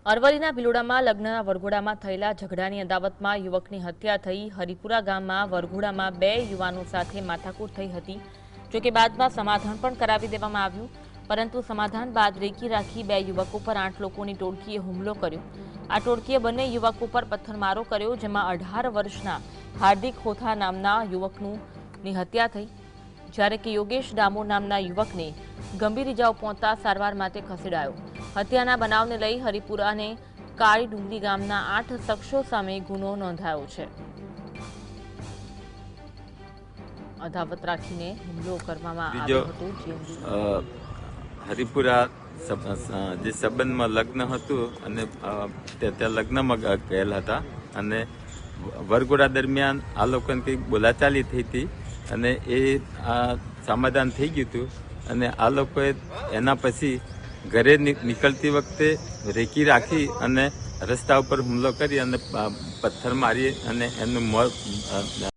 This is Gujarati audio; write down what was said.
અરવલ્લીના ભિલોડામાં લગ્નના વરઘોડામાં થયેલા ઝઘડાની અદાવતમાં યુવકની હત્યા થઈ। હરિપુરા ગામમાં વરઘોડામાં 2 યુવાનો સાથે માથાકૂટ થઈ હતી। જોકે બાદમાં સમાધાન પણ કરાવી દેવામાં આવ્યું, પરંતુ સમાધાન બાદ રેકી રાખી 2 યુવકો પર 8 લોકોની ટોળકીએ હુમલો કર્યો। આ ટોળકીએ બંને યુવકો પર પથ્થરમારો કર્યો, જેમાં 18 વર્ષના હાર્દિક હોથા નામના યુવકની હત્યા થઈ, જ્યારે કે યોગેશ ડામોર નામના યુવકને ગંભીર ઇજાઓ પહોંચતા સારવાર માટે ખસેડાયો। હત્યાના બનાવને લઈ હરિપુરાને કાળી ડુંગરી ગામના 8 શખ્સો સામે ગુનો નોંધાયો છે। અદાવત રાખીને હુમલો કરવામાં આવ્યો હતો। હરિપુરા જે સંબંધમાં લગ્ન હતું અને ત્યાં લગ્નમાં ગયેલા હતા અને વરઘોડા દરમિયાન આ લોકોને કંઈક બોલાચાલી થઈ હતી અને એ સમાધાન થઈ ગયું હતું અને આ લોકોએ એના પછી ઘરે નીકળતી વખતે રેકી રાખી અને રસ્તા ઉપર હુમલો કરી અને પથ્થર મારી અને એનું મોત